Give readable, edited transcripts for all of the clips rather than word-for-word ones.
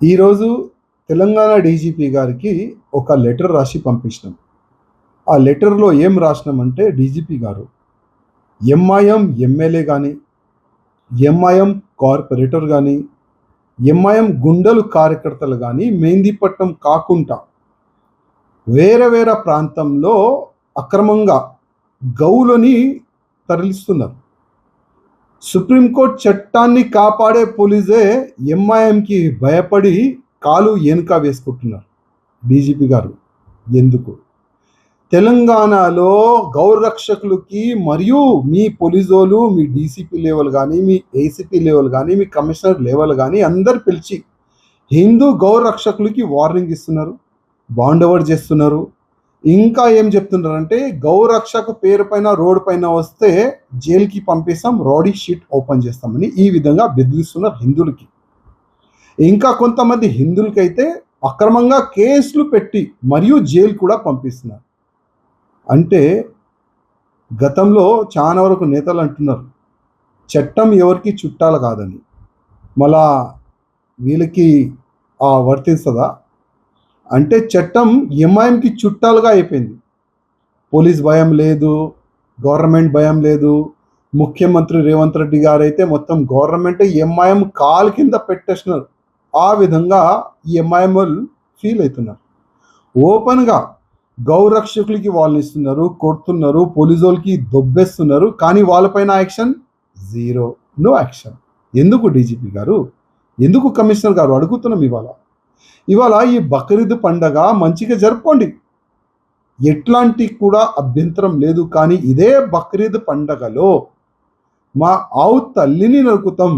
ఈరోజు తెలంగాణ డీజీపీ గారికి ఒక లెటర్ రాసి పంపించినాం. ఆ లెటర్‌లో ఏం రాసినామంటే డీజీపీ గారు, ఎంఐఎం ఎమ్మెల్యే గాని, ఎంఐఎం కార్పొరేటర్ గాని, ఎంఐఎం గుండెలు కార్యకర్తలు గాని మెహిందీపట్నం కాకుండా వేరే వేరే ప్రాంతంలో అక్రమంగా గౌలని తరలిస్తున్నారు. సుప్రీంకోర్టు చట్టాన్ని కాపాడే పోలీసే ఎంఐఎంకి భయపడి కాలు వెనుక వేసుకుంటున్నారు. డీజీపీ గారు ఎందుకు? తెలంగాణలో గౌరక్షకులకి మరియు మీ పోలీసోలు, మీ డీసీపీ లెవెల్ కానీ, మీ ఏసీపీ లెవెల్ కానీ, మీ కమిషనర్ లెవెల్ కానీ అందరు పిలిచి హిందూ గౌరక్షకులకి వార్నింగ్ ఇస్తున్నారు, బాండ్ ఓవర్ చేస్తున్నారు. ఇంకా ఏం చెప్తున్నారంటే గౌరక్షక పేరు పైన రోడ్డు పైన వస్తే జైలుకి పంపిస్తాం, రౌడీ షీట్ ఓపెన్ చేస్తామని ఈ విధంగా బెదిరిస్తున్నారు హిందువులకి. ఇంకా కొంతమంది హిందువులకైతే అక్రమంగా కేసులు పెట్టి మరియు జైలు కూడా పంపిస్తున్నారు. అంటే గతంలో చాలా వరకు నేతలు అంటున్నారు చట్టం ఎవరికి చుట్టాలు కాదని. మళ్ళా వీళ్ళకి వర్తిస్తుందా అంటే చట్టం ఎంఐఎంకి చుట్టాలుగా అయిపోయింది. పోలీస్ భయం లేదు, గవర్నమెంట్ భయం లేదు. ముఖ్యమంత్రి రేవంత్ రెడ్డి గారు అయితే మొత్తం గవర్నమెంట్ ఎంఐఎం కాలు కింద పెట్టేస్తున్నారు. ఆ విధంగా ఈ ఎంఐఎం వాళ్ళు ఫీల్ అవుతున్నారు. ఓపెన్గా గౌరక్షకులకి వాళ్ళని ఇస్తున్నారు, కొడుతున్నారు, పోలీసు వాళ్ళకి దొబ్బేస్తున్నారు. కానీ వాళ్ళపైన యాక్షన్ జీరో, నో యాక్షన్. ఎందుకు డీజీపీ గారు, ఎందుకు కమిషనర్ గారు అడుగుతున్నాం. ఇవాళ ఈ బక్రీద్ పండగ మంచిగా జరుపుకోండి, ఎట్లాంటి కూడా అభ్యంతరం లేదు. కానీ ఇదే బక్రీద్ పండగలో మా ఆవు తల్లిని నరుకుతాం,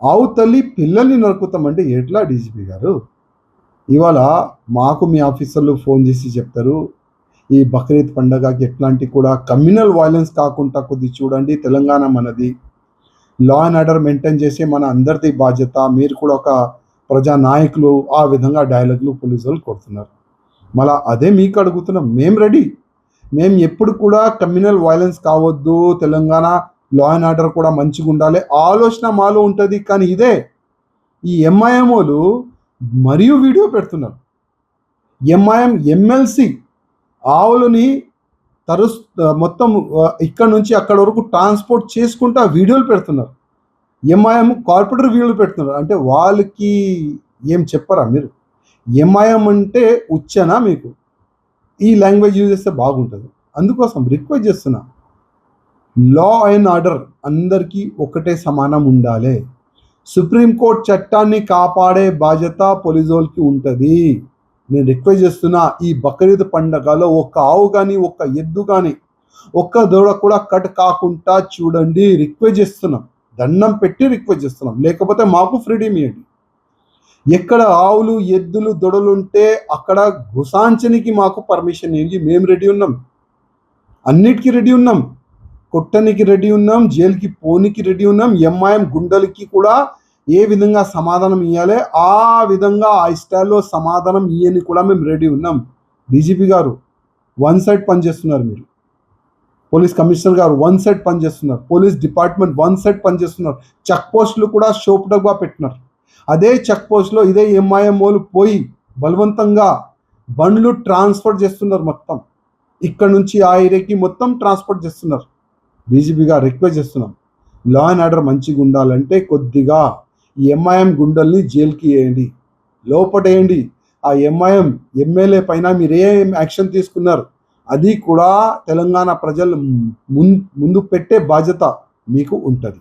ఆవు తల్లి పిల్లల్ని నరుకుతాం అంటే ఎట్లా డీజీపీ గారు? ఇవాళ మాకు మీ ఆఫీసర్లు ఫోన్ చేసి చెప్తారు ఈ బక్రీద్ పండగకి ఎట్లాంటి కూడా కమ్యూనల్ వైలెన్స్ కాకుండా కొద్ది చూడండి. తెలంగాణ మనది, లా అండ్ ఆర్డర్ మెయింటైన్ చేసే మన అందరిది బాధ్యత. మీరు కూడా ఒక ప్రజా నాయకులు, ఆ విధంగా డైలాగులు పోలీసులు కొడుతున్నారు. మళ్ళీ అదే మీకు అడుగుతున్నాం, మేము రెడీ. మేము ఎప్పుడు కూడా కమ్యూనల్ వైలెన్స్ కావద్దు, తెలంగాణ లా అండ్ ఆర్డర్ కూడా మంచిగా ఉండాలి ఆలోచన మాలో ఉంటుంది. కానీ ఇదే ఈ ఎంఐఎంఓలు మరియు వీడియో పెడుతున్నారు. ఎంఐఎం ఎమ్మెల్సీ ఆవులని మొత్తం ఇక్కడ నుంచి అక్కడ వరకు ట్రాన్స్పోర్ట్ చేసుకుంటూ వీడియోలు పెడుతున్నారు. ఎంఐఎం కార్పొరేటర్ వీడియోలు పెడుతున్నారు. అంటే వాళ్ళకి ఏం చెప్పరా మీరు? ఎంఐఎం అంటే ఉచ్చనా మీకు? ఈ లాంగ్వేజ్ యూజ్ చేస్తే బాగుంటుంది. అందుకోసం రిక్వెస్ట్ చేస్తున్నా, లా అండ్ ఆర్డర్ అందరికీ ఒకటే సమానం ఉండాలి. సుప్రీంకోర్టు చట్టాన్ని కాపాడే బాధ్యత పోలీసులకి ఉంటుంది. నేను రిక్వెస్ట్ చేస్తున్నా, ఈ బక్రీద్ పండగలో ఒక్క ఆవు కానీ, ఒక్క ఎద్దు కానీ, ఒక్క దూడ కూడా కట్ కాకుండా చూడండి. రిక్వెస్ట్ చేస్తున్నాం, దండం పెట్టి రిక్వెస్ట్ చేస్తున్నాం. లేకపోతే మాకు ఫ్రీడమ్ ఇవ్వండి. ఎక్కడ ఆవులు, ఎద్దులు, దొడలు ఉంటే అక్కడ గుసాంచనికి మాకు పర్మిషన్ ఇవ్వండి. మేము రెడీ ఉన్నాం, అన్నిటికీ రెడీ ఉన్నాం. కొట్టనికి రెడీ ఉన్నాం, జైలుకి పోనికి రెడీ ఉన్నాం. ఎంఐఎం గుండెలకి కూడా ఏ విధంగా సమాధానం ఇవ్వాలి ఆ విధంగా ఆ స్టైల్లో సమాధానం ఇవ్వని కూడా మేము రెడీ ఉన్నాం. డీజీపీ గారు వన్ సైడ్ పనిచేస్తున్నారు, మీరు పోలీస్ కమిషనర్ గారు వన్ సైడ్ పనిచేస్తున్నారు, పోలీస్ డిపార్ట్మెంట్ వన్ సైడ్ పనిచేస్తున్నారు. చెక్ పోస్టులు కూడా షోప్ డబ్బా పెట్టినారు. అదే చెక్ పోస్ట్లో ఇదే ఎంఐఎం వాళ్ళు పోయి బలవంతంగా బండ్లు ట్రాన్స్ఫర్ చేస్తున్నారు. మొత్తం ఇక్కడ నుంచి ఆ ఏరియాకి మొత్తం ట్రాన్స్పోర్ట్ చేస్తున్నారు. డీజీపీగా రిక్వెస్ట్ చేస్తున్నాం, లా అండ్ ఆర్డర్ మంచిగా ఉండాలంటే కొద్దిగా ఈ ఎంఐఎం గుండెల్ని జైలుకి వేయండి, లోపటేయండి. ఆ ఎంఐఎం ఎమ్మెల్యే పైన మీరు ఏం యాక్షన్ తీసుకున్నారు అది కూడా తెలంగాణ ప్రజలు ముందు పెట్టే బాధ్యత మీకు ఉంటుంది.